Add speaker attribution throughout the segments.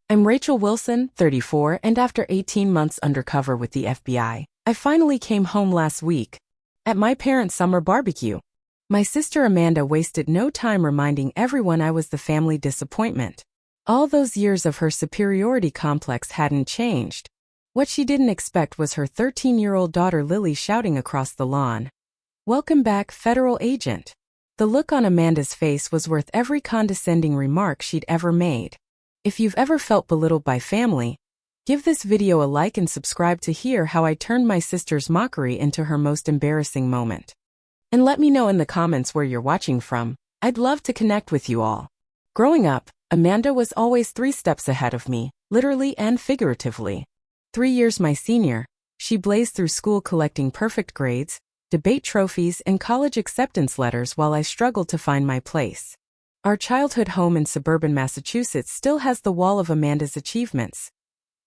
Speaker 1: I'm Rachel Wilson, 34, and after 18 months undercover with the FBI, I finally came home last week. At my parents' summer barbecue, my sister Amanda wasted no time reminding everyone I was the family disappointment. All those years of her superiority complex hadn't changed. What she didn't expect was her 13-year-old daughter Lily shouting across the lawn, "Welcome back, federal agent." The look on Amanda's face was worth every condescending remark she'd ever made. If you've ever felt belittled by family, give this video a like and subscribe to hear how I turned my sister's mockery into her most embarrassing moment. And let me know in the comments where you're watching from. I'd love to connect with you all. Growing up, Amanda was always 3 steps ahead of me, literally and figuratively. 3 years my senior, she blazed through school collecting perfect grades, debate trophies, and college acceptance letters while I struggled to find my place. Our childhood home in suburban Massachusetts still has the wall of Amanda's achievements.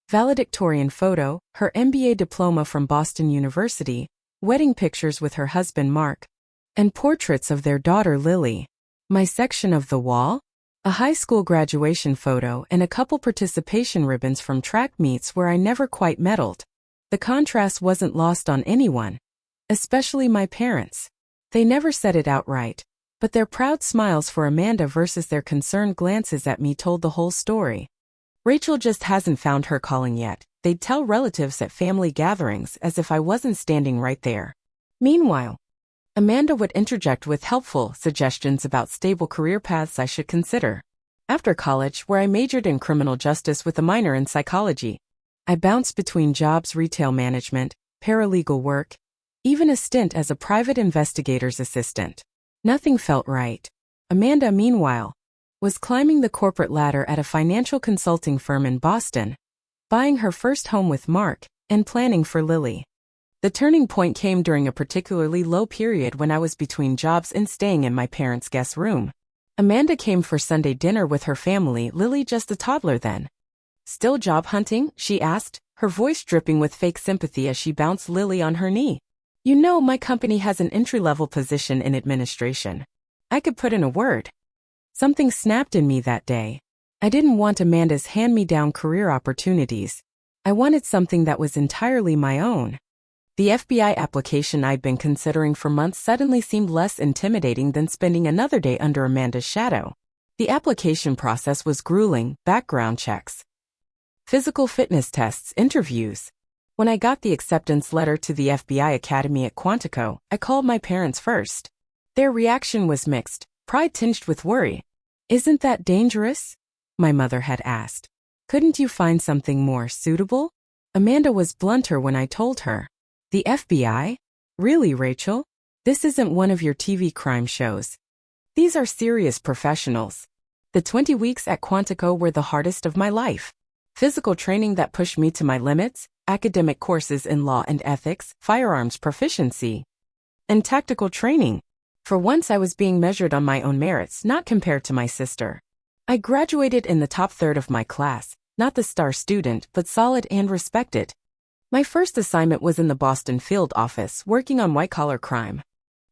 Speaker 1: Valedictorian photo, her MBA diploma from Boston University, wedding pictures with her husband Mark, and portraits of their daughter Lily. My section of the wall? A high school graduation photo and a couple participation ribbons from track meets where I never quite medaled. The contrast wasn't lost on anyone, especially my parents. They never said it outright, but their proud smiles for Amanda versus their concerned glances at me told the whole story. Rachel just hasn't found her calling yet, they'd tell relatives at family gatherings as if I wasn't standing right there. Meanwhile, Amanda would interject with helpful suggestions about stable career paths I should consider. After college, where I majored in criminal justice with a minor in psychology, I bounced between jobs, retail management, paralegal work, even a stint as a private investigator's assistant. Nothing felt right. Amanda, meanwhile, was climbing the corporate ladder at a financial consulting firm in Boston, buying her first home with Mark, and planning for Lily. The turning point came during a particularly low period when I was between jobs and staying in my parents' guest room. Amanda came for Sunday dinner with her family, Lily just a toddler then. "Still job hunting?" she asked, her voice dripping with fake sympathy as she bounced Lily on her knee. "You know, my company has an entry-level position in administration. I could put in a word." Something snapped in me that day. I didn't want Amanda's hand-me-down career opportunities. I wanted something that was entirely my own. The FBI application I'd been considering for months suddenly seemed less intimidating than spending another day under Amanda's shadow. The application process was grueling: background checks, physical fitness tests, interviews. When I got the acceptance letter to the FBI Academy at Quantico, I called my parents first. Their reaction was mixed, pride tinged with worry. "Isn't that dangerous?" my mother had asked. "Couldn't you find something more suitable?" Amanda was blunter when I told her. "The FBI? Really, Rachel? This isn't one of your TV crime shows. These are serious professionals." The 20 weeks at Quantico were the hardest of my life. Physical training that pushed me to my limits, academic courses in law and ethics, firearms proficiency, and tactical training. For once I was being measured on my own merits, not compared to my sister. I graduated in the top third of my class, not the star student, but solid and respected. My first assignment was in the Boston field office, working on white-collar crime.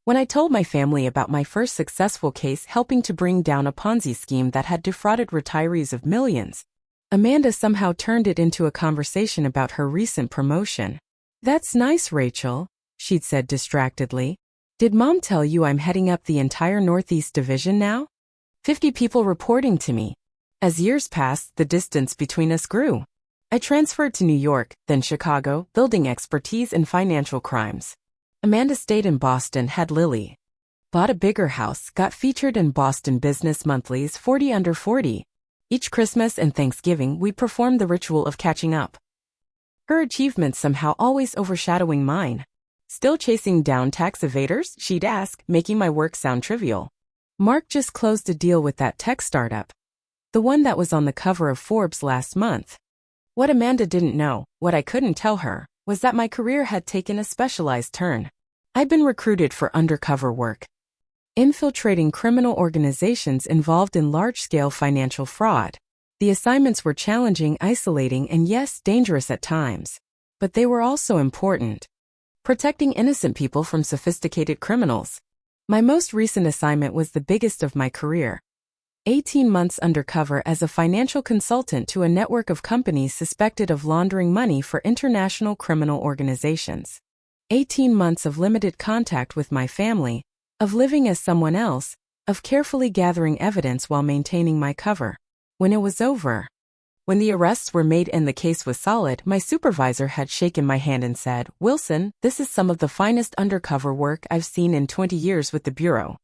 Speaker 1: When I told my family about my first successful case helping to bring down a Ponzi scheme that had defrauded retirees of millions, Amanda somehow turned it into a conversation about her recent promotion. "That's nice, Rachel," she'd said distractedly. "Did Mom tell you I'm heading up the entire Northeast Division now? 50 people reporting to me." As years passed, the distance between us grew. I transferred to New York, then Chicago, building expertise in financial crimes. Amanda stayed in Boston, had Lily, bought a bigger house, got featured in Boston Business Monthly's 40 Under 40. Each Christmas and Thanksgiving, we performed the ritual of catching up. Her achievements somehow always overshadowing mine. "Still chasing down tax evaders?" she'd ask, making my work sound trivial. "Mark just closed a deal with that tech startup. The one that was on the cover of Forbes last month." What Amanda didn't know, what I couldn't tell her, was that my career had taken a specialized turn. I'd been recruited for undercover work, infiltrating criminal organizations involved in large-scale financial fraud. The assignments were challenging, isolating, and yes, dangerous at times. But they were also important. Protecting innocent people from sophisticated criminals. My most recent assignment was the biggest of my career. 18 months undercover as a financial consultant to a network of companies suspected of laundering money for international criminal organizations. 18 months of limited contact with my family, of living as someone else, of carefully gathering evidence while maintaining my cover. When it was over, when the arrests were made and the case was solid, my supervisor had shaken my hand and said, "Wilson, this is some of the finest undercover work I've seen in 20 years with the Bureau."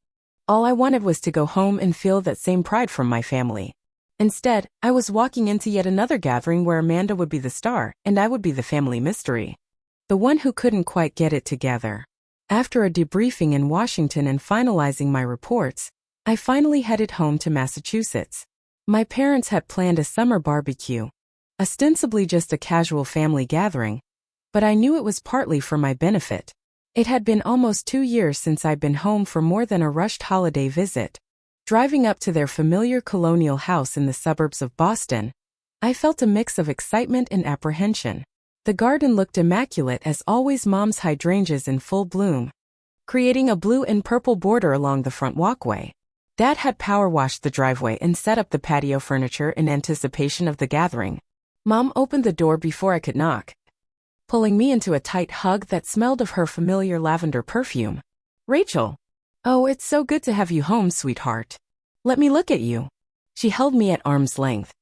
Speaker 1: All I wanted was to go home and feel that same pride from my family. Instead, I was walking into yet another gathering where Amanda would be the star, and I would be the family mystery. The one who couldn't quite get it together. After a debriefing in Washington and finalizing my reports, I finally headed home to Massachusetts. My parents had planned a summer barbecue, ostensibly just a casual family gathering, but I knew it was partly for my benefit. It had been almost 2 years since I'd been home for more than a rushed holiday visit. Driving up to their familiar colonial house in the suburbs of Boston, I felt a mix of excitement and apprehension. The garden looked immaculate as always, Mom's hydrangeas in full bloom, creating a blue and purple border along the front walkway. Dad had power washed the driveway and set up the patio furniture in anticipation of the gathering. Mom opened the door before I could knock, pulling me into a tight hug that smelled of her familiar lavender perfume. "Rachel. Oh, it's so good to have you home, sweetheart. Let me look at you." She held me at arm's length,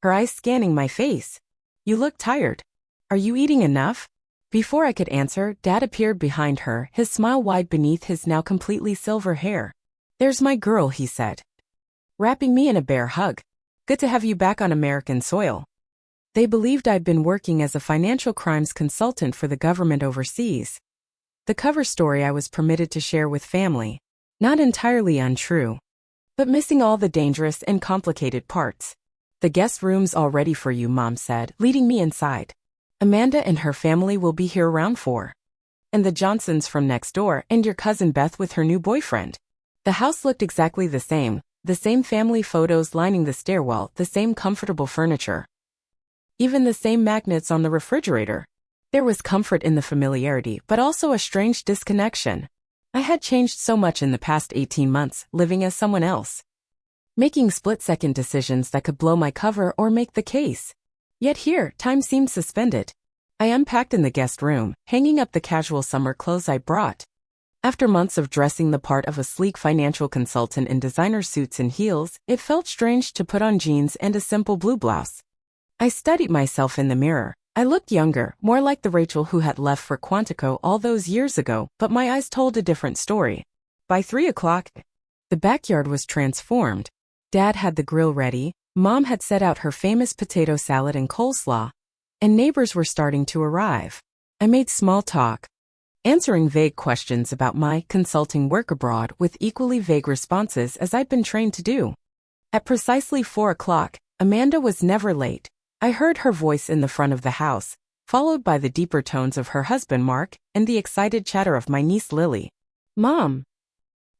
Speaker 1: her eyes scanning my face. "You look tired. Are you eating enough?" Before I could answer, Dad appeared behind her, his smile wide beneath his now completely silver hair. "There's my girl," he said, wrapping me in a bear hug. "Good to have you back on American soil." They believed I'd been working as a financial crimes consultant for the government overseas. The cover story I was permitted to share with family. Not entirely untrue, but missing all the dangerous and complicated parts. "The guest room's all ready for you," Mom said, leading me inside. "Amanda and her family will be here around 4. And the Johnsons from next door, and your cousin Beth with her new boyfriend." The house looked exactly the same family photos lining the stairwell, the same comfortable furniture. Even the same magnets on the refrigerator. There was comfort in the familiarity, but also a strange disconnection. I had changed so much in the past 18 months, living as someone else, making split-second decisions that could blow my cover or make the case. Yet here, time seemed suspended. I unpacked in the guest room, hanging up the casual summer clothes I brought. After months of dressing the part of a sleek financial consultant in designer suits and heels, it felt strange to put on jeans and a simple blue blouse. I studied myself in the mirror. I looked younger, more like the Rachel who had left for Quantico all those years ago, but my eyes told a different story. By 3 o'clock, the backyard was transformed. Dad had the grill ready, Mom had set out her famous potato salad and coleslaw, and neighbors were starting to arrive. I made small talk, answering vague questions about my consulting work abroad with equally vague responses as I'd been trained to do. At precisely 4 o'clock, Amanda was never late. I heard her voice in the front of the house, followed by the deeper tones of her husband Mark and the excited chatter of my niece Lily. "Mom,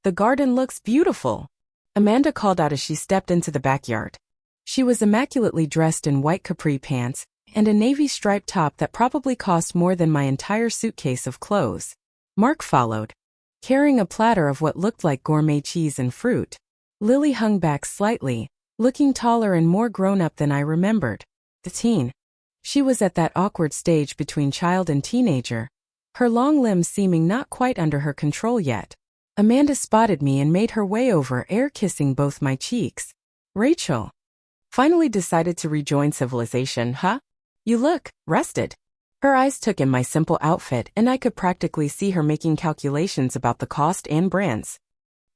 Speaker 1: the garden looks beautiful," Amanda called out as she stepped into the backyard. She was immaculately dressed in white capri pants and a navy striped top that probably cost more than my entire suitcase of clothes. Mark followed, carrying a platter of what looked like gourmet cheese and fruit. Lily hung back slightly, looking taller and more grown-up than I remembered. The teen. She was at that awkward stage between child and teenager, her long limbs seeming not quite under her control yet. Amanda spotted me and made her way over, air-kissing both my cheeks. "Rachel. Finally decided to rejoin civilization, huh? You look rested." Her eyes took in my simple outfit, and I could practically see her making calculations about the cost and brands.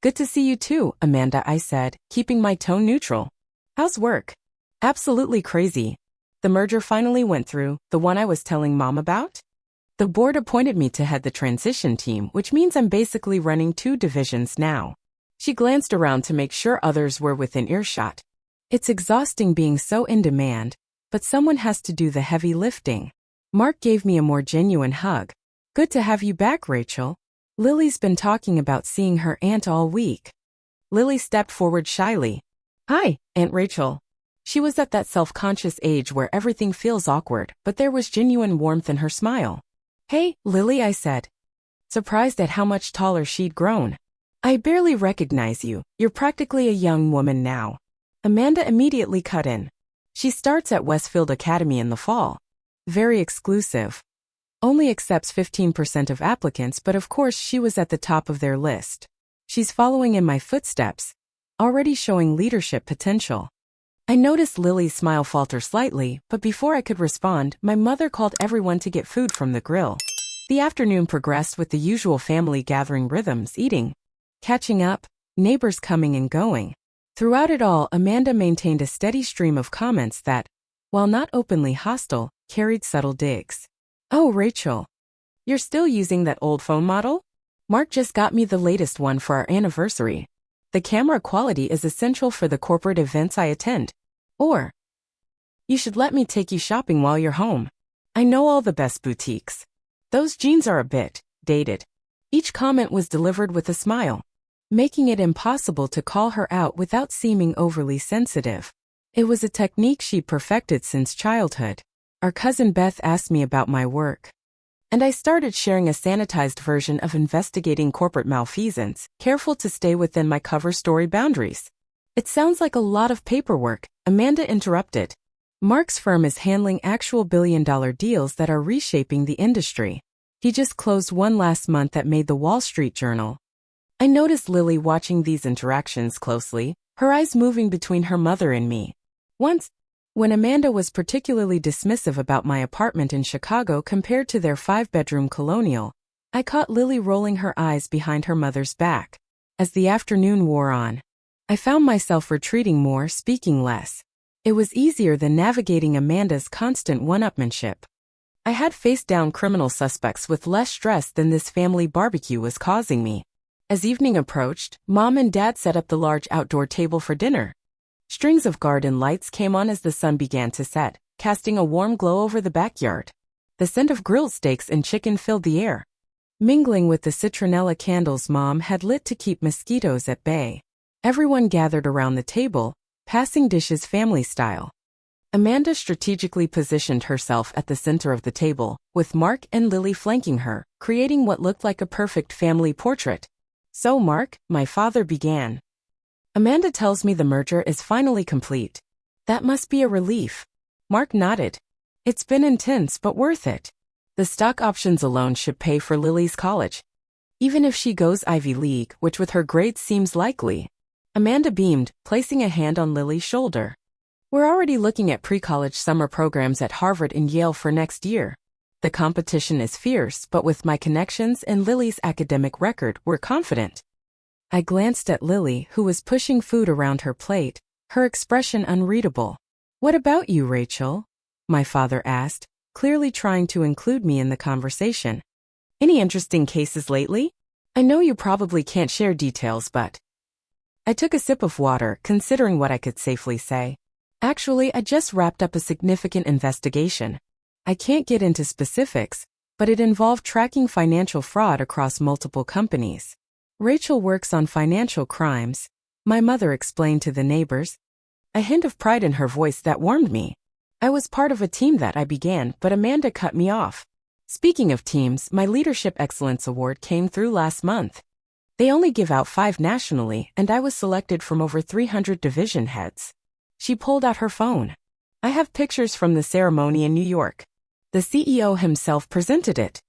Speaker 1: "Good to see you too, Amanda," I said, keeping my tone neutral. "How's work?" "Absolutely crazy. The merger finally went through, the one I was telling Mom about. The board appointed me to head the transition team, which means I'm basically running 2 divisions now." She glanced around to make sure others were within earshot. "It's exhausting being so in demand, but someone has to do the heavy lifting." Mark gave me a more genuine hug. "Good to have you back, Rachel. Lily's been talking about seeing her aunt all week." Lily stepped forward shyly. "Hi, Aunt Rachel." She was at that self-conscious age where everything feels awkward, but there was genuine warmth in her smile. "Hey, Lily," I said, surprised at how much taller she'd grown. "I barely recognize you. You're practically a young woman now." Amanda immediately cut in. She starts at Westfield Academy in the fall. Very exclusive. Only accepts 15% of applicants, but of course she was at the top of their list. She's following in my footsteps, already showing leadership potential. I noticed Lily's smile falter slightly, but before I could respond, my mother called everyone to get food from the grill. The afternoon progressed with the usual family gathering rhythms, eating, catching up, neighbors coming and going. Throughout it all, Amanda maintained a steady stream of comments that, while not openly hostile, carried subtle digs. "Oh, Rachel, you're still using that old phone model? Mark just got me the latest one for our anniversary. The camera quality is essential for the corporate events I attend." Or, "You should let me take you shopping while you're home. I know all the best boutiques. Those jeans are a bit dated." Each comment was delivered with a smile, making it impossible to call her out without seeming overly sensitive. It was a technique she'd perfected since childhood. Our cousin Beth asked me about my work, and I started sharing a sanitized version of investigating corporate malfeasance, careful to stay within my cover story boundaries. "It sounds like a lot of paperwork," Amanda interrupted. "Mark's firm is handling actual billion-dollar deals that are reshaping the industry. He just closed one last month that made the Wall Street Journal." I noticed Lily watching these interactions closely, her eyes moving between her mother and me. Once, when Amanda was particularly dismissive about my apartment in Chicago compared to their 5-bedroom colonial, I caught Lily rolling her eyes behind her mother's back. As the afternoon wore on, I found myself retreating more, speaking less. It was easier than navigating Amanda's constant one-upmanship. I had faced down criminal suspects with less stress than this family barbecue was causing me. As evening approached, Mom and Dad set up the large outdoor table for dinner. Strings of garden lights came on as the sun began to set, casting a warm glow over the backyard. The scent of grilled steaks and chicken filled the air, mingling with the citronella candles Mom had lit to keep mosquitoes at bay. Everyone gathered around the table, passing dishes family style. Amanda strategically positioned herself at the center of the table, with Mark and Lily flanking her, creating what looked like a perfect family portrait. "So Mark," my father began. "Amanda tells me the merger is finally complete. That must be a relief." Mark nodded. "It's been intense but worth it. The stock options alone should pay for Lily's college, even if she goes Ivy League, which with her grades seems likely." Amanda beamed, placing a hand on Lily's shoulder. "We're already looking at pre-college summer programs at Harvard and Yale for next year. The competition is fierce, but with my connections and Lily's academic record, we're confident." I glanced at Lily, who was pushing food around her plate, her expression unreadable. "What about you, Rachel?" my father asked, clearly trying to include me in the conversation. "Any interesting cases lately? I know you probably can't share details, but..." I took a sip of water, considering what I could safely say. "Actually, I just wrapped up a significant investigation. I can't get into specifics, but it involved tracking financial fraud across multiple companies. Rachel works on financial crimes," my mother explained to the neighbors, a hint of pride in her voice that warmed me. I was part of a team that I began, but Amanda cut me off. "Speaking of teams, my Leadership Excellence Award came through last month. They only give out 5 nationally, and I was selected from over 300 division heads." She pulled out her phone. "I have pictures from the ceremony in New York. The CEO himself presented it."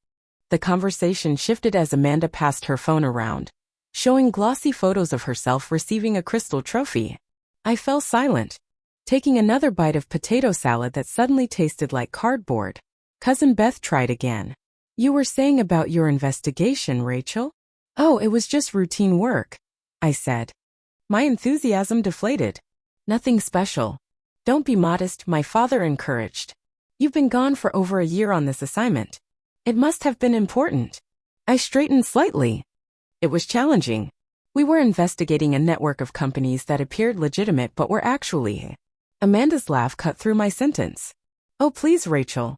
Speaker 1: The conversation shifted as Amanda passed her phone around, showing glossy photos of herself receiving a crystal trophy. I fell silent, taking another bite of potato salad that suddenly tasted like cardboard. Cousin Beth tried again. "You were saying about your investigation, Rachel?" "Oh, it was just routine work," I said. My enthusiasm deflated. "Nothing special. Don't be modest," my father encouraged. "You've been gone for over a year on this assignment. It must have been important." I straightened slightly. It was challenging. We were investigating a network of companies that appeared legitimate but were actually... Amanda's laugh cut through my sentence. "Oh, please, Rachel.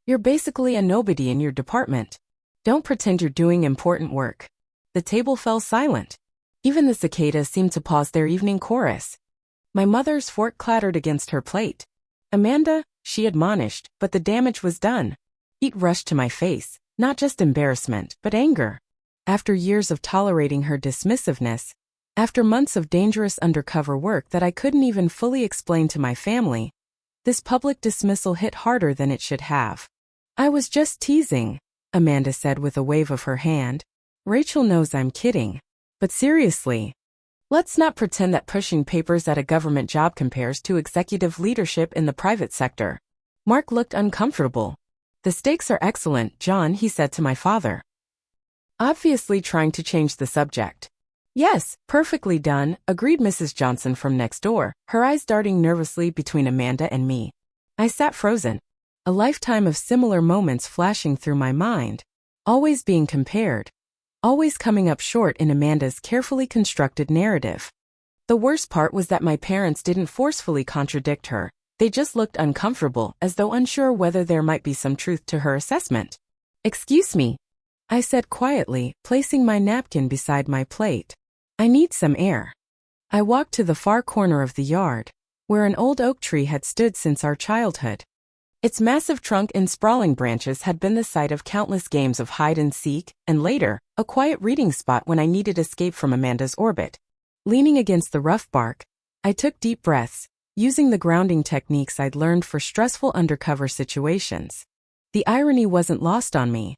Speaker 1: You're basically a nobody in your department. Don't pretend you're doing important work." The table fell silent. Even the cicadas seemed to pause their evening chorus. My mother's fork clattered against her plate. "Amanda," she admonished, but the damage was done. Heat rushed to my face, not just embarrassment, but anger. After years of tolerating her dismissiveness, After months of dangerous undercover work that I couldn't even fully explain to my family, this public dismissal hit harder than it should have. I was just teasing, Amanda said with a wave of her hand. Rachel knows I'm kidding. But seriously, let's not pretend that pushing papers at a government job compares to executive leadership in the private sector. Mark looked uncomfortable. The stakes are excellent, John, he said to my father, obviously trying to change the subject. Yes, perfectly done, agreed Mrs. Johnson from next door, her eyes darting nervously between Amanda and me. I sat frozen, a lifetime of similar moments flashing through my mind, always being compared, always coming up short in Amanda's carefully constructed narrative. The worst part was that my parents didn't forcefully contradict her, they just looked uncomfortable, as though unsure whether there might be some truth to her assessment. Excuse me, I said quietly, placing my napkin beside my plate. I need some air. I walked to the far corner of the yard, where an old oak tree had stood since our childhood. Its massive trunk and sprawling branches had been the site of countless games of hide and seek, and later, a quiet reading spot when I needed escape from Amanda's orbit. Leaning against the rough bark, I took deep breaths, using the grounding techniques I'd learned for stressful undercover situations. The irony wasn't lost on me.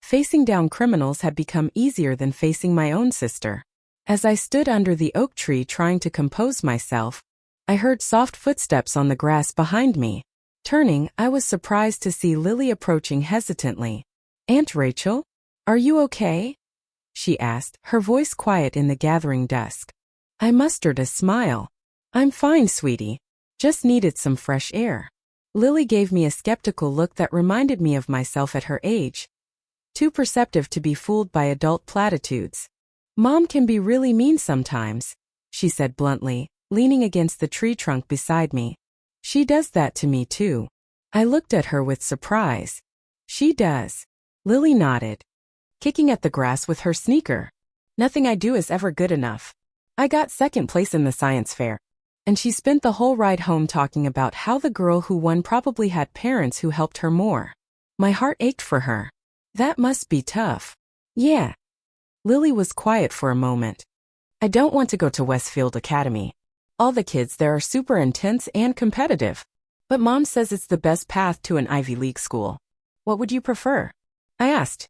Speaker 1: Facing down criminals had become easier than facing my own sister. As I stood under the oak tree trying to compose myself, I heard soft footsteps on the grass behind me. Turning, I was surprised to see Lily approaching hesitantly. Aunt Rachel? Are you okay? She asked, her voice quiet in the gathering dusk. I mustered a smile. I'm fine, sweetie. Just needed some fresh air. Lily gave me a skeptical look that reminded me of myself at her age. Too perceptive to be fooled by adult platitudes. Mom can be really mean sometimes, she said bluntly, leaning against the tree trunk beside me. She does that to me too. I looked at her with surprise. She does. Lily nodded, kicking at the grass with her sneaker. Nothing I do is ever good enough. I got second place in the science fair. And she spent the whole ride home talking about how the girl who won probably had parents who helped her more. My heart ached for her. That must be tough. Yeah. Lily was quiet for a moment. I don't want to go to Westfield Academy. All the kids there are super intense and competitive. But Mom says it's the best path to an Ivy League school. What would you prefer? I asked.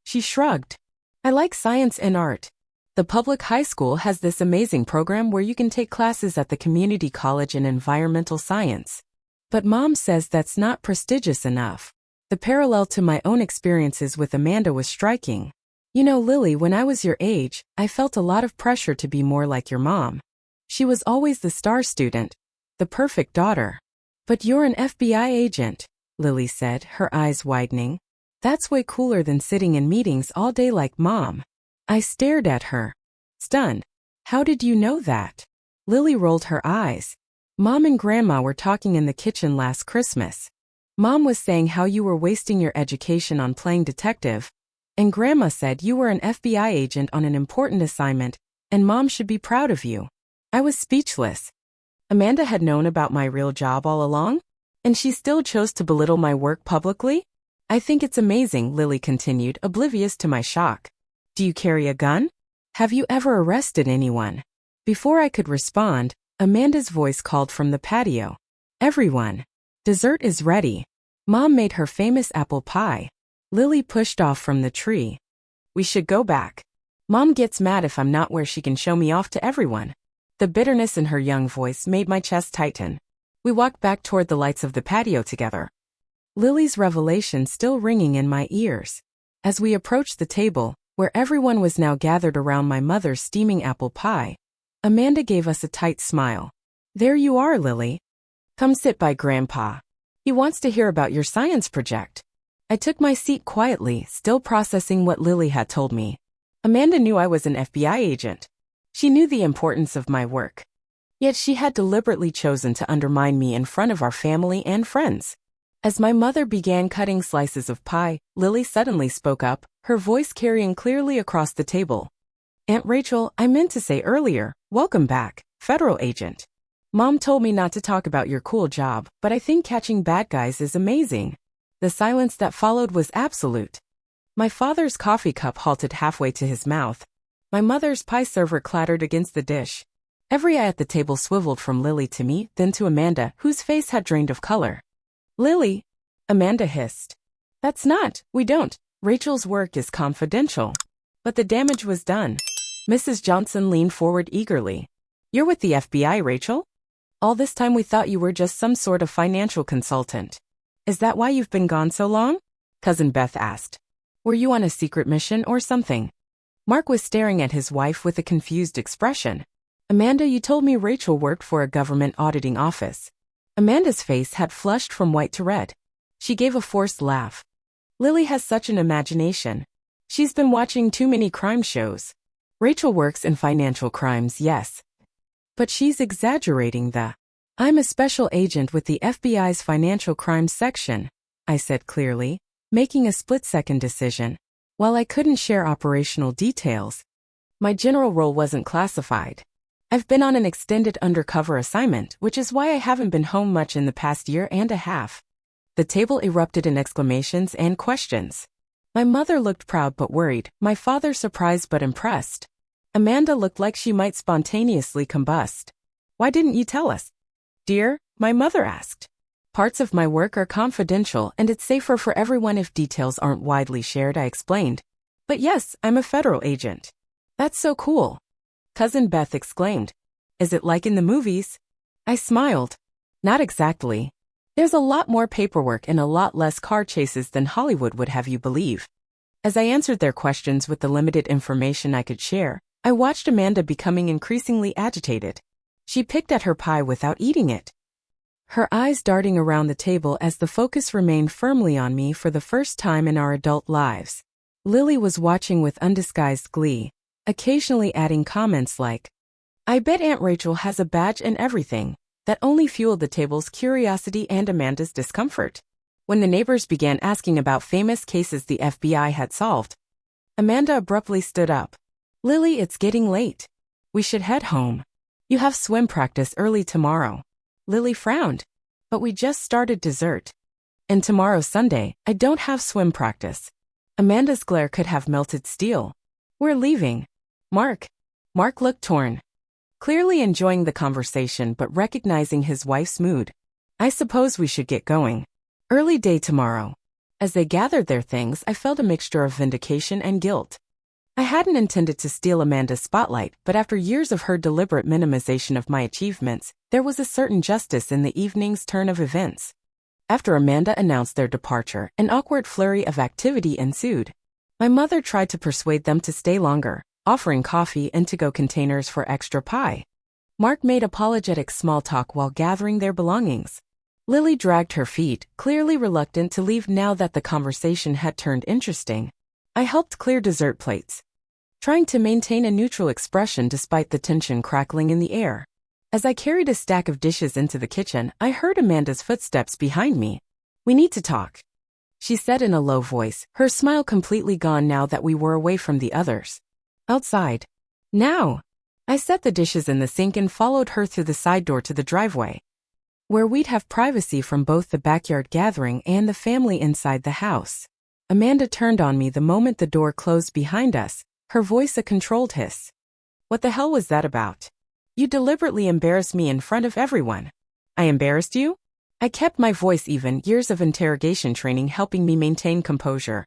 Speaker 1: She shrugged. I like science and art. The public high school has this amazing program where you can take classes at the community college in environmental science. But Mom says that's not prestigious enough. The parallel to my own experiences with Amanda was striking. You know, Lily, when I was your age, I felt a lot of pressure to be more like your mom. She was always the star student, the perfect daughter. But you're an FBI agent, Lily said, her eyes widening. That's way cooler than sitting in meetings all day like Mom. I stared at her, stunned. How did you know that? Lily rolled her eyes. Mom and Grandma were talking in the kitchen last Christmas. Mom was saying how you were wasting your education on playing detective, and Grandma said you were an FBI agent on an important assignment, and Mom should be proud of you. I was speechless. Amanda had known about my real job all along, and she still chose to belittle my work publicly? I think it's amazing, Lily continued, oblivious to my shock. Do you carry a gun? Have you ever arrested anyone? Before I could respond, Amanda's voice called from the patio. Everyone. Dessert is ready. Mom made her famous apple pie. Lily pushed off from the tree. We should go back. Mom gets mad if I'm not where she can show me off to everyone. The bitterness in her young voice made my chest tighten. We walked back toward the lights of the patio together. Lily's revelation still ringing in my ears. As we approached the table, where everyone was now gathered around my mother's steaming apple pie, Amanda gave us a tight smile. There you are, Lily. Come sit by Grandpa. He wants to hear about your science project. I took my seat quietly, still processing what Lily had told me. Amanda knew I was an FBI agent. She knew the importance of my work. Yet she had deliberately chosen to undermine me in front of our family and friends. As my mother began cutting slices of pie, Lily suddenly spoke up, her voice carrying clearly across the table. Aunt Rachel, I meant to say earlier, welcome back, federal agent. Mom told me not to talk about your cool job, but I think catching bad guys is amazing. The silence that followed was absolute. My father's coffee cup halted halfway to his mouth. My mother's pie server clattered against the dish. Every eye at the table swiveled from Lily to me, then to Amanda, whose face had drained of color. Lily, Amanda hissed. We don't. Rachel's work is confidential. But the damage was done. Mrs. Johnson leaned forward eagerly. You're with the FBI, Rachel? All this time we thought you were just some sort of financial consultant. Is that why you've been gone so long? Cousin Beth asked. Were you on a secret mission or something? Mark was staring at his wife with a confused expression. Amanda, you told me Rachel worked for a government auditing office. Amanda's face had flushed from white to red. She gave a forced laugh. Lily has such an imagination. She's been watching too many crime shows. Rachel works in financial crimes, yes. But she's exaggerating I'm a special agent with the FBI's financial crimes section, I said clearly, making a split-second decision. While I couldn't share operational details, my general role wasn't classified. I've been on an extended undercover assignment, which is why I haven't been home much in the past year and a half. The table erupted in exclamations and questions. My mother looked proud but worried, my father surprised but impressed. Amanda looked like she might spontaneously combust. Why didn't you tell us? Dear, my mother asked. Parts of my work are confidential and it's safer for everyone if details aren't widely shared, I explained. But yes, I'm a federal agent. That's so cool. Cousin Beth exclaimed. Is it like in the movies? I smiled. Not exactly. There's a lot more paperwork and a lot less car chases than Hollywood would have you believe. As I answered their questions with the limited information I could share, I watched Amanda becoming increasingly agitated. She picked at her pie without eating it, her eyes darting around the table as the focus remained firmly on me for the first time in our adult lives. Lily was watching with undisguised glee, occasionally adding comments like, I bet Aunt Rachel has a badge and everything, that only fueled the table's curiosity and Amanda's discomfort. When the neighbors began asking about famous cases the FBI had solved, Amanda abruptly stood up. Lily, it's getting late. We should head home. You have swim practice early tomorrow. Lily frowned. But we just started dessert. And tomorrow's Sunday, I don't have swim practice. Amanda's glare could have melted steel. We're leaving. Mark looked torn. Clearly enjoying the conversation but recognizing his wife's mood. I suppose we should get going. Early day tomorrow. As they gathered their things, I felt a mixture of vindication and guilt. I hadn't intended to steal Amanda's spotlight, but after years of her deliberate minimization of my achievements, there was a certain justice in the evening's turn of events. After Amanda announced their departure, an awkward flurry of activity ensued. My mother tried to persuade them to stay longer, offering coffee and to-go containers for extra pie. Mark made apologetic small talk while gathering their belongings. Lily dragged her feet, clearly reluctant to leave now that the conversation had turned interesting. I helped clear dessert plates, trying to maintain a neutral expression despite the tension crackling in the air. As I carried a stack of dishes into the kitchen, I heard Amanda's footsteps behind me. We need to talk, she said in a low voice, her smile completely gone now that we were away from the others. Outside. Now. I set the dishes in the sink and followed her through the side door to the driveway, where we'd have privacy from both the backyard gathering and the family inside the house. Amanda turned on me the moment the door closed behind us, her voice a controlled hiss. What the hell was that about? You deliberately embarrassed me in front of everyone. I embarrassed you? I kept my voice even, years of interrogation training helping me maintain composure.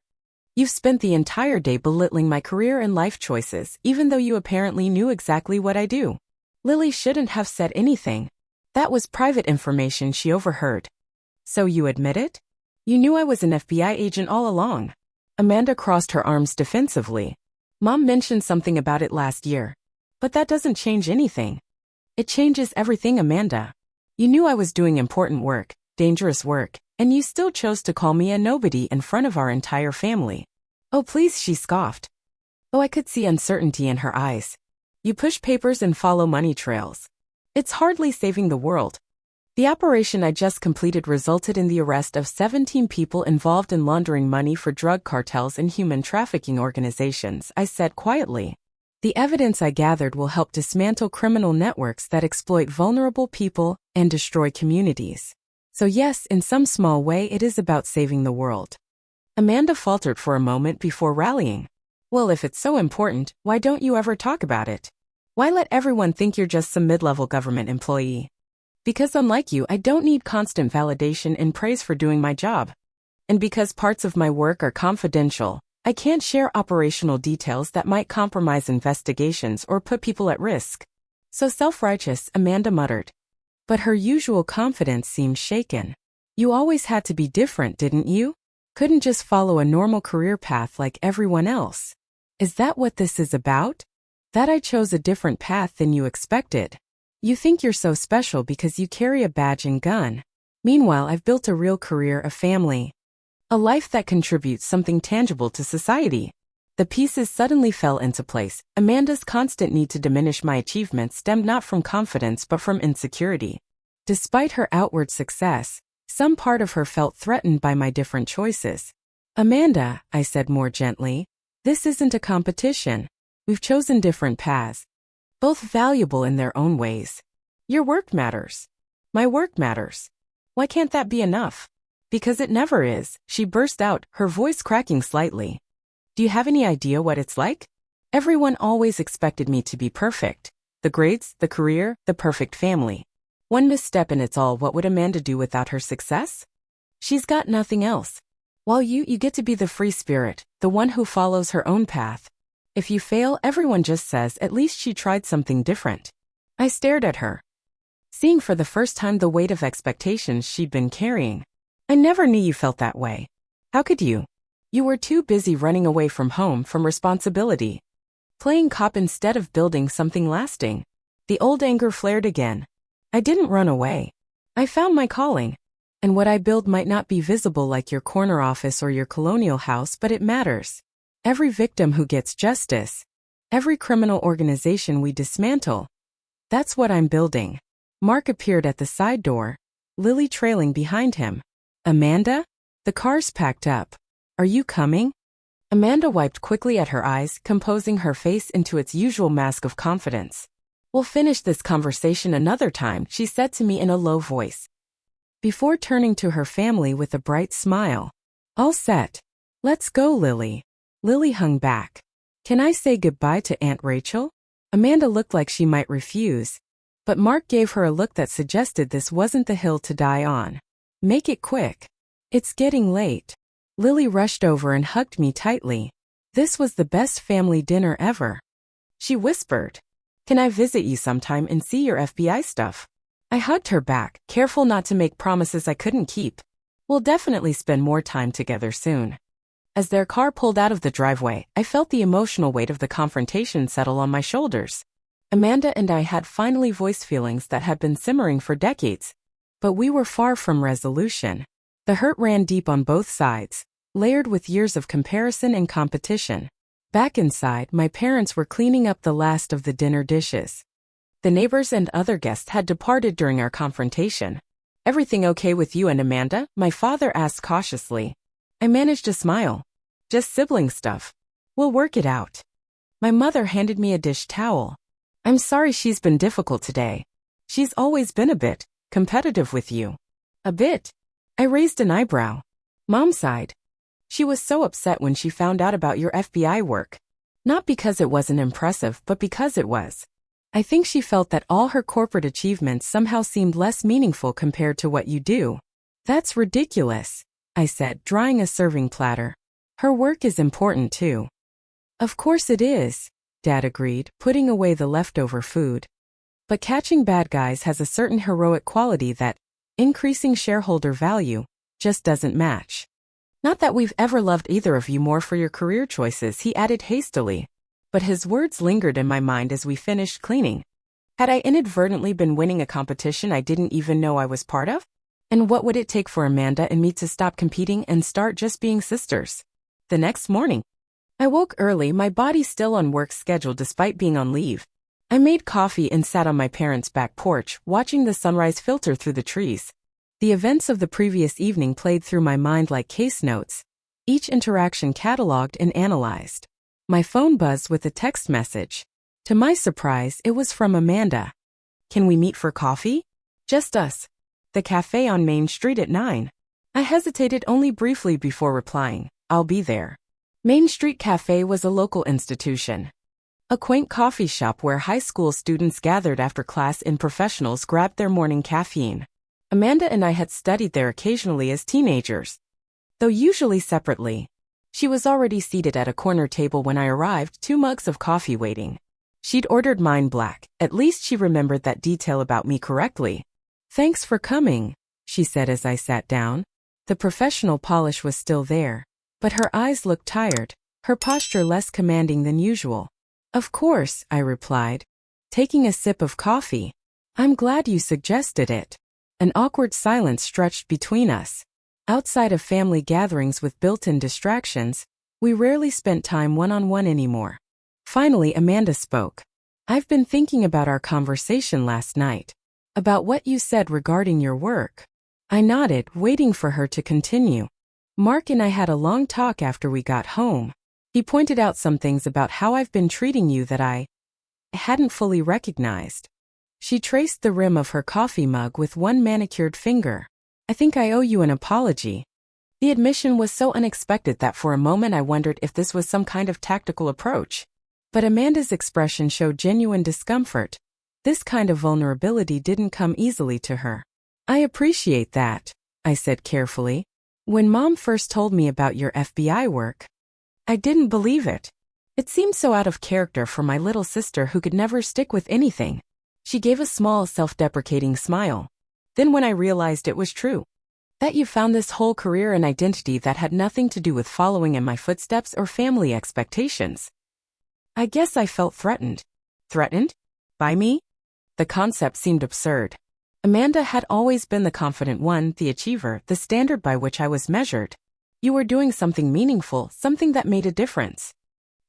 Speaker 1: You've spent the entire day belittling my career and life choices, even though you apparently knew exactly what I do. Lily shouldn't have said anything. That was private information she overheard. So you admit it? You knew I was an FBI agent all along. Amanda crossed her arms defensively. Mom mentioned something about it last year. But that doesn't change anything. It changes everything, Amanda. You knew I was doing important work, dangerous work, and you still chose to call me a nobody in front of our entire family. Oh please, she scoffed. Oh, I could see uncertainty in her eyes. You push papers and follow money trails. It's hardly saving the world. The operation I just completed resulted in the arrest of 17 people involved in laundering money for drug cartels and human trafficking organizations, I said quietly. The evidence I gathered will help dismantle criminal networks that exploit vulnerable people and destroy communities. So yes, in some small way it is about saving the world. Amanda faltered for a moment before rallying. Well, if it's so important, why don't you ever talk about it? Why let everyone think you're just some mid-level government employee? Because unlike you, I don't need constant validation and praise for doing my job. And because parts of my work are confidential, I can't share operational details that might compromise investigations or put people at risk. So self-righteous, Amanda muttered. But her usual confidence seemed shaken. You always had to be different, didn't you? Couldn't just follow a normal career path like everyone else. Is that what this is about? That I chose a different path than you expected. You think you're so special because you carry a badge and gun. Meanwhile, I've built a real career, a family. A life that contributes something tangible to society. The pieces suddenly fell into place. Amanda's constant need to diminish my achievements stemmed not from confidence but from insecurity. Despite her outward success, some part of her felt threatened by my different choices. Amanda, I said more gently, this isn't a competition. We've chosen different paths, both valuable in their own ways. Your work matters. My work matters. Why can't that be enough? Because it never is, she burst out, her voice cracking slightly. Do you have any idea what it's like? Everyone always expected me to be perfect. The grades, the career, the perfect family. One misstep and it's all. What would Amanda do without her success? She's got nothing else. While you get to be the free spirit, the one who follows her own path. If you fail, everyone just says at least she tried something different. I stared at her, seeing for the first time the weight of expectations she'd been carrying. I never knew you felt that way. How could you? You were too busy running away from home, from responsibility. Playing cop instead of building something lasting. The old anger flared again. I didn't run away. I found my calling. And what I build might not be visible like your corner office or your colonial house, but it matters. Every victim who gets justice. Every criminal organization we dismantle. That's what I'm building. Mark appeared at the side door, Lily trailing behind him. Amanda? The car's packed up. Are you coming? Amanda wiped quickly at her eyes, composing her face into its usual mask of confidence. We'll finish this conversation another time, she said to me in a low voice, before turning to her family with a bright smile. All set. Let's go, Lily. Lily hung back. Can I say goodbye to Aunt Rachel? Amanda looked like she might refuse, but Mark gave her a look that suggested this wasn't the hill to die on. Make it quick. It's getting late. Lily rushed over and hugged me tightly. This was the best family dinner ever. She whispered, can I visit you sometime and see your FBI stuff? I hugged her back, careful not to make promises I couldn't keep. We'll definitely spend more time together soon. As their car pulled out of the driveway, I felt the emotional weight of the confrontation settle on my shoulders. Amanda and I had finally voiced feelings that had been simmering for decades. But we were far from resolution. The hurt ran deep on both sides, layered with years of comparison and competition. Back inside, my parents were cleaning up the last of the dinner dishes. The neighbors and other guests had departed during our confrontation. Everything okay with you and Amanda? My father asked cautiously. I managed a smile. Just sibling stuff. We'll work it out. My mother handed me a dish towel. I'm sorry she's been difficult today. She's always been a bit competitive with you. A bit? I raised an eyebrow. Mom sighed. She was so upset when she found out about your FBI work. Not because it wasn't impressive, but because it was. I think she felt that all her corporate achievements somehow seemed less meaningful compared to what you do. That's ridiculous, I said, drying a serving platter. Her work is important too. Of course it is, Dad agreed, putting away the leftover food. But catching bad guys has a certain heroic quality that, increasing shareholder value, just doesn't match. Not that we've ever loved either of you more for your career choices, he added hastily. But his words lingered in my mind as we finished cleaning. Had I inadvertently been winning a competition I didn't even know I was part of? And what would it take for Amanda and me to stop competing and start just being sisters? The next morning, I woke early, my body still on work schedule despite being on leave. I made coffee and sat on my parents' back porch, watching the sunrise filter through the trees. The events of the previous evening played through my mind like case notes, each interaction cataloged and analyzed. My phone buzzed with a text message. To my surprise, it was from Amanda. Can we meet for coffee? Just us. The cafe on Main Street at 9. I hesitated only briefly before replying. I'll be there. Main Street Cafe was a local institution. A quaint coffee shop where high school students gathered after class and professionals grabbed their morning caffeine. Amanda and I had studied there occasionally as teenagers, though usually separately. She was already seated at a corner table when I arrived, 2 mugs of coffee waiting. She'd ordered mine black. At least she remembered that detail about me correctly. "Thanks for coming," she said as I sat down. The professional polish was still there, but her eyes looked tired, her posture less commanding than usual. "Of course," I replied, taking a sip of coffee. "I'm glad you suggested it." An awkward silence stretched between us. Outside of family gatherings with built-in distractions, we rarely spent time one-on-one anymore. Finally, Amanda spoke. "I've been thinking about our conversation last night, about what you said regarding your work." I nodded, waiting for her to continue. "Mark and I had a long talk after we got home. He pointed out some things about how I've been treating you that I hadn't fully recognized." She traced the rim of her coffee mug with one manicured finger. "I think I owe you an apology." The admission was so unexpected that for a moment I wondered if this was some kind of tactical approach. But Amanda's expression showed genuine discomfort. This kind of vulnerability didn't come easily to her. "I appreciate that," I said carefully. "When Mom first told me about your FBI work, I didn't believe it. It seemed so out of character for my little sister who could never stick with anything." She gave a small, self-deprecating smile. "Then when I realized it was true, that you found this whole career and identity that had nothing to do with following in my footsteps or family expectations, I guess I felt threatened." "Threatened? By me?" The concept seemed absurd. Amanda had always been the confident one, the achiever, the standard by which I was measured. You were doing something meaningful, something that made a difference.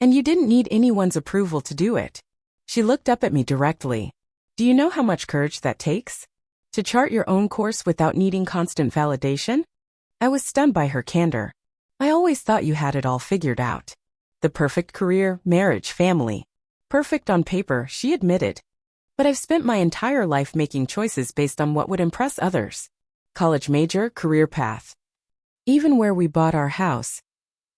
Speaker 1: And you didn't need anyone's approval to do it. She looked up at me directly. "Do you know how much courage that takes? To chart your own course without needing constant validation?" I was stunned by her candor. "I always thought you had it all figured out. The perfect career, marriage, family. Perfect on paper," she admitted. "But I've spent my entire life making choices based on what would impress others. College major, career path. Even where we bought our house.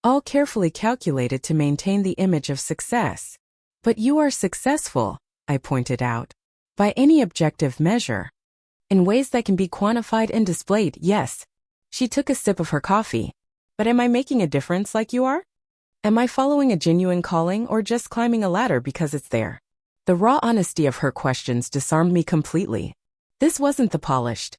Speaker 1: All carefully calculated to maintain the image of success." "But you are successful," I pointed out, "by any objective measure. In ways that can be quantified and displayed, yes." She took a sip of her coffee. "But am I making a difference like you are? Am I following a genuine calling or just climbing a ladder because it's there?" The raw honesty of her questions disarmed me completely. This wasn't the polished,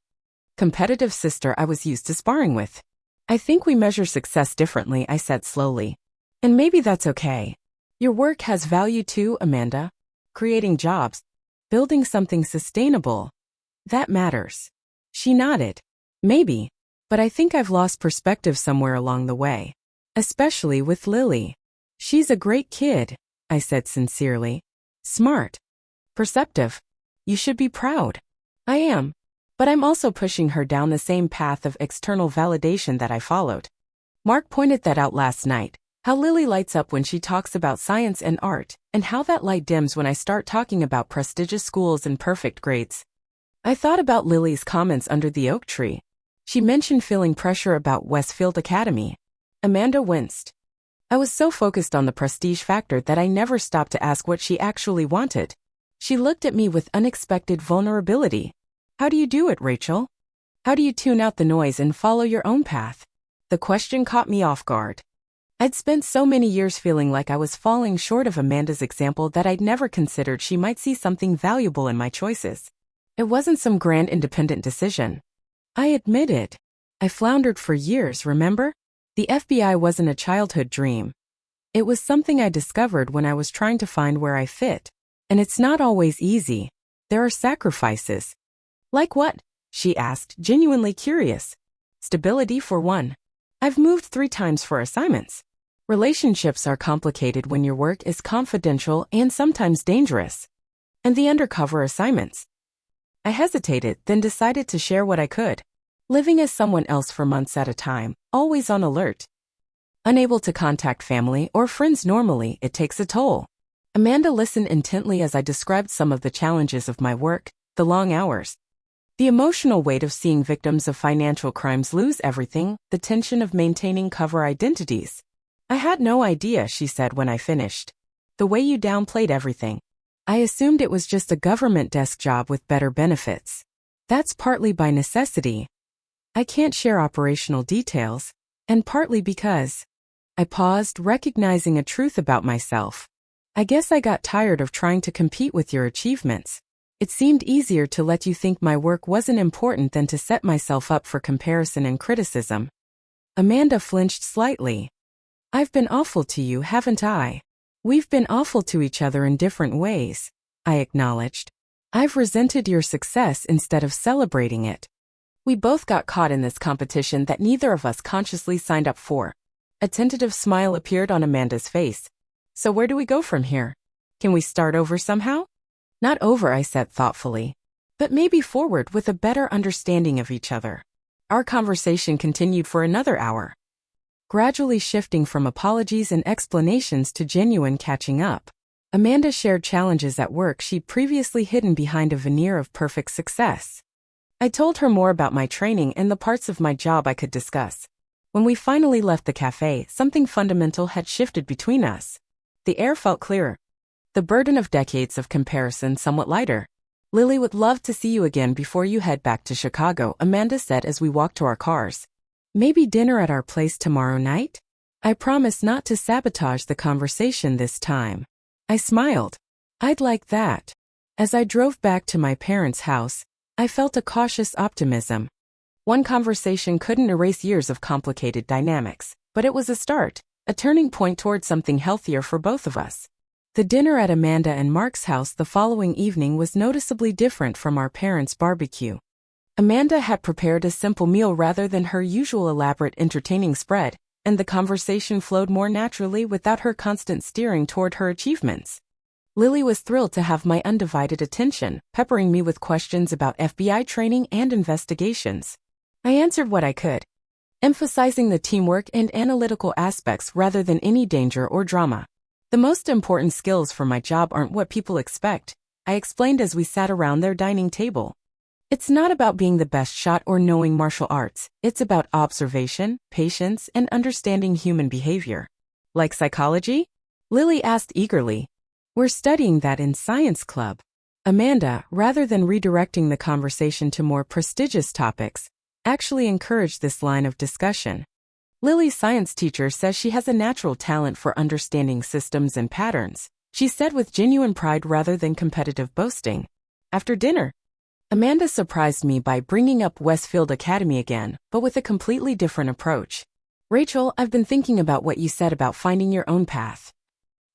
Speaker 1: competitive sister I was used to sparring with. "I think we measure success differently," I said slowly. "And maybe that's okay. Your work has value too, Amanda. Creating jobs, building something sustainable. That matters." She nodded. "Maybe, but I think I've lost perspective somewhere along the way. Especially with Lily. She's a great kid," I said sincerely. "Smart. Perceptive. You should be proud." "I am. But I'm also pushing her down the same path of external validation that I followed. Mark pointed that out last night. How Lily lights up when she talks about science and art, and how that light dims when I start talking about prestigious schools and perfect grades." I thought about Lily's comments under the oak tree. She mentioned feeling pressure about Westfield Academy. Amanda winced. I was so focused on the prestige factor that I never stopped to ask what she actually wanted. She looked at me with unexpected vulnerability. "How do you do it, Rachel? How do you tune out the noise and follow your own path?" The question caught me off guard. I'd spent so many years feeling like I was falling short of Amanda's example that I'd never considered she might see something valuable in my choices. It wasn't some grand independent decision. I admitted. I floundered for years, remember? The FBI wasn't a childhood dream. It was something I discovered when I was trying to find where I fit. And it's not always easy. There are sacrifices. "Like what?" she asked, genuinely curious. "Stability for one. I've moved 3 times for assignments. Relationships are complicated when your work is confidential and sometimes dangerous. And the undercover assignments." I hesitated, then decided to share what I could. Living as someone else for months at a time, always on alert. Unable to contact family or friends normally, it takes a toll. Amanda listened intently as I described some of the challenges of my work, the long hours, the emotional weight of seeing victims of financial crimes lose everything, the tension of maintaining cover identities. I had no idea, she said when I finished. The way you downplayed everything. I assumed it was just a government desk job with better benefits. That's partly by necessity. I can't share operational details, and partly because I paused, recognizing a truth about myself. I guess I got tired of trying to compete with your achievements. It seemed easier to let you think my work wasn't important than to set myself up for comparison and criticism. Amanda flinched slightly. I've been awful to you, haven't I? We've been awful to each other in different ways, I acknowledged. I've resented your success instead of celebrating it. We both got caught in this competition that neither of us consciously signed up for. A tentative smile appeared on Amanda's face. So where do we go from here? Can we start over somehow? Not over, I said thoughtfully. But maybe forward with a better understanding of each other. Our conversation continued for another hour, gradually shifting from apologies and explanations to genuine catching up. Amanda shared challenges at work she'd previously hidden behind a veneer of perfect success. I told her more about my training and the parts of my job I could discuss. When we finally left the cafe, something fundamental had shifted between us. The air felt clearer. The burden of decades of comparison somewhat lighter. Lily would love to see you again before you head back to Chicago, Amanda said as we walked to our cars. Maybe dinner at our place tomorrow night? I promised not to sabotage the conversation this time. I smiled. I'd like that. As I drove back to my parents' house, I felt a cautious optimism. One conversation couldn't erase years of complicated dynamics, but it was a start, a turning point toward something healthier for both of us. The dinner at Amanda and Mark's house the following evening was noticeably different from our parents' barbecue. Amanda had prepared a simple meal rather than her usual elaborate entertaining spread, and the conversation flowed more naturally without her constant steering toward her achievements. Lily was thrilled to have my undivided attention, peppering me with questions about FBI training and investigations. I answered what I could, emphasizing the teamwork and analytical aspects rather than any danger or drama. The most important skills for my job aren't what people expect, I explained as we sat around their dining table. It's not about being the best shot or knowing martial arts, it's about observation, patience, and understanding human behavior. Like psychology? Lily asked eagerly. We're studying that in science club. Amanda, rather than redirecting the conversation to more prestigious topics, actually encouraged this line of discussion. Lily's science teacher says she has a natural talent for understanding systems and patterns, she said with genuine pride rather than competitive boasting. After dinner, Amanda surprised me by bringing up Westfield Academy again, but with a completely different approach. Rachel, I've been thinking about what you said about finding your own path,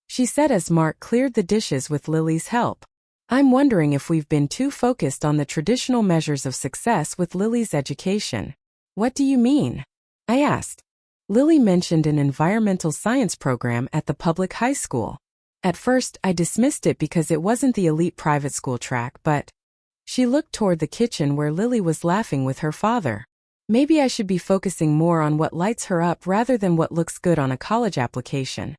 Speaker 1: she said as Mark cleared the dishes with Lily's help. I'm wondering if we've been too focused on the traditional measures of success with Lily's education. What do you mean? I asked. Lily mentioned an environmental science program at the public high school. At first, I dismissed it because it wasn't the elite private school track, but she looked toward the kitchen where Lily was laughing with her father. Maybe I should be focusing more on what lights her up rather than what looks good on a college application.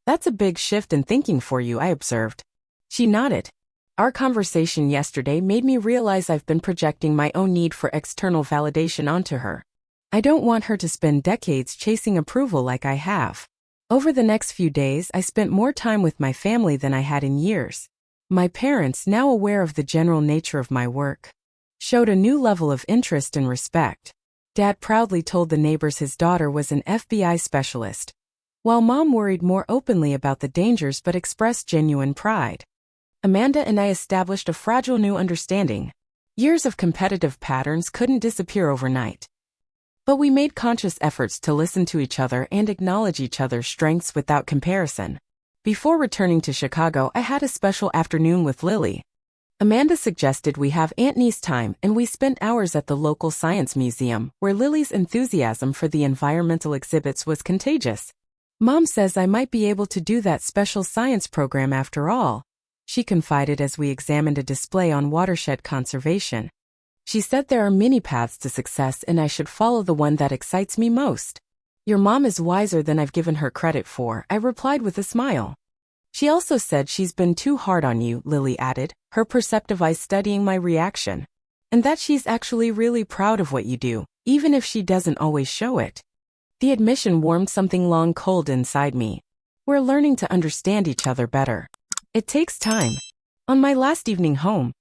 Speaker 1: That's a big shift in thinking for you, I observed. She nodded. Our conversation yesterday made me realize I've been projecting my own need for external validation onto her. I don't want her to spend decades chasing approval like I have. Over the next few days, I spent more time with my family than I had in years. My parents, now aware of the general nature of my work, showed a new level of interest and respect. Dad proudly told the neighbors his daughter was an FBI specialist, while Mom worried more openly about the dangers but expressed genuine pride. Amanda and I established a fragile new understanding. Years of competitive patterns couldn't disappear overnight. But we made conscious efforts to listen to each other and acknowledge each other's strengths without comparison. Before returning to Chicago, I had a special afternoon with Lily. Amanda suggested we have aunt-niece time, and we spent hours at the local science museum, where Lily's enthusiasm for the environmental exhibits was contagious. Mom says I might be able to do that special science program after all, she confided as we examined a display on watershed conservation. She said there are many paths to success and I should follow the one that excites me most. Your mom is wiser than I've given her credit for, I replied with a smile. She also said she's been too hard on you, Lily added, her perceptive eyes studying my reaction. And that she's actually really proud of what you do, even if she doesn't always show it. The admission warmed something long cold inside me. We're learning to understand each other better. It takes time. On my last evening home,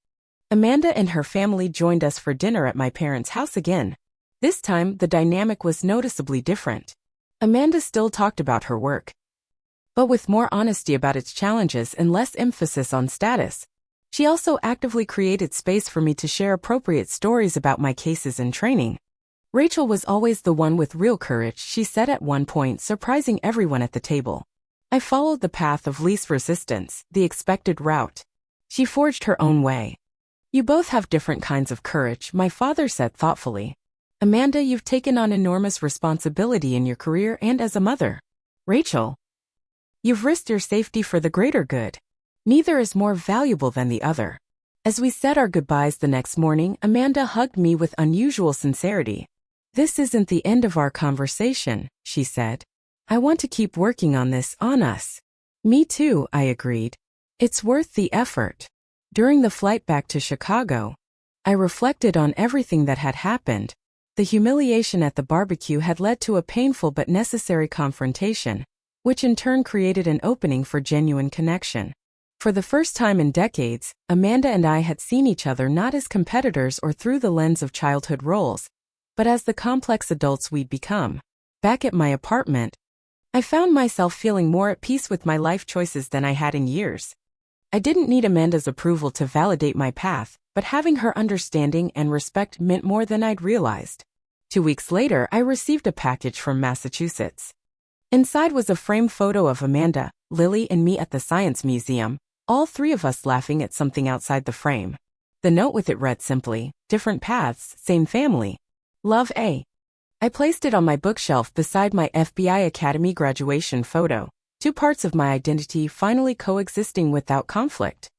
Speaker 1: Amanda and her family joined us for dinner at my parents' house again. This time, the dynamic was noticeably different. Amanda still talked about her work, but with more honesty about its challenges and less emphasis on status. She also actively created space for me to share appropriate stories about my cases and training. Rachel was always the one with real courage, she said at one point, surprising everyone at the table. I followed the path of least resistance, the expected route. She forged her own way. You both have different kinds of courage, my father said thoughtfully. Amanda, you've taken on enormous responsibility in your career and as a mother. Rachel, you've risked your safety for the greater good. Neither is more valuable than the other. As we said our goodbyes the next morning, Amanda hugged me with unusual sincerity. This isn't the end of our conversation, she said. I want to keep working on this, on us. Me too, I agreed. It's worth the effort. During the flight back to Chicago, I reflected on everything that had happened. The humiliation at the barbecue had led to a painful but necessary confrontation, which in turn created an opening for genuine connection. For the first time in decades, Amanda and I had seen each other not as competitors or through the lens of childhood roles, but as the complex adults we'd become. Back at my apartment, I found myself feeling more at peace with my life choices than I had in years. I didn't need Amanda's approval to validate my path, but having her understanding and respect meant more than I'd realized. 2 weeks later, I received a package from Massachusetts. Inside was a framed photo of Amanda, Lily, and me at the Science Museum, all three of us laughing at something outside the frame. The note with it read simply, "Different paths, same family. Love, A." I placed it on my bookshelf beside my FBI Academy graduation photo, 2 parts of my identity finally coexisting without conflict.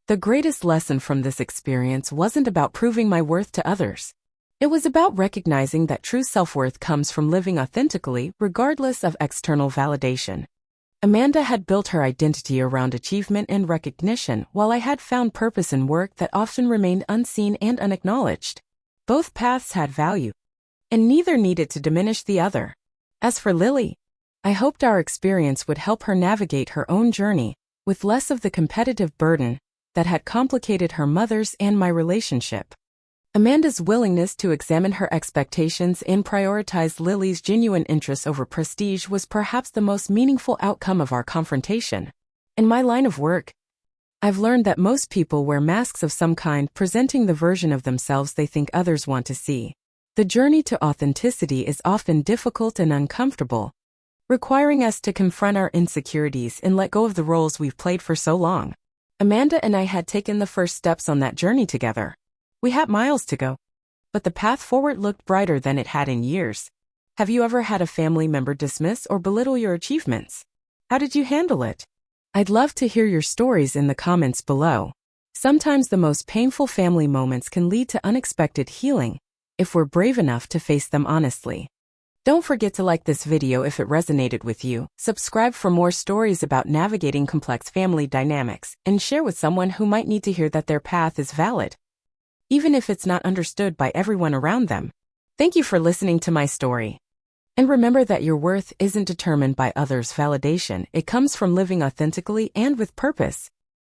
Speaker 1: The greatest lesson from this experience wasn't about proving my worth to others. It was about recognizing that true self-worth comes from living authentically, regardless of external validation. Amanda had built her identity around achievement and recognition, while I had found purpose in work that often remained unseen and unacknowledged. Both paths had value, and neither needed to diminish the other. As for Lily, I hoped our experience would help her navigate her own journey, with less of the competitive burden that had complicated her mother's and my relationship. Amanda's willingness to examine her expectations and prioritize Lily's genuine interests over prestige was perhaps the most meaningful outcome of our confrontation. In my line of work, I've learned that most people wear masks of some kind, presenting the version of themselves they think others want to see. The journey to authenticity is often difficult and uncomfortable, requiring us to confront our insecurities and let go of the roles we've played for so long. Amanda and I had taken the first steps on that journey together. We had miles to go, but the path forward looked brighter than it had in years. Have you ever had a family member dismiss or belittle your achievements? How did you handle it? I'd love to hear your stories in the comments below. Sometimes the most painful family moments can lead to unexpected healing, if we're brave enough to face them honestly. Don't forget to like this video if it resonated with you, subscribe for more stories about navigating complex family dynamics, and share with someone who might need to hear that their path is valid, even if it's not understood by everyone around them. Thank you for listening to my story. And remember that your worth isn't determined by others' validation, it comes from living authentically and with purpose.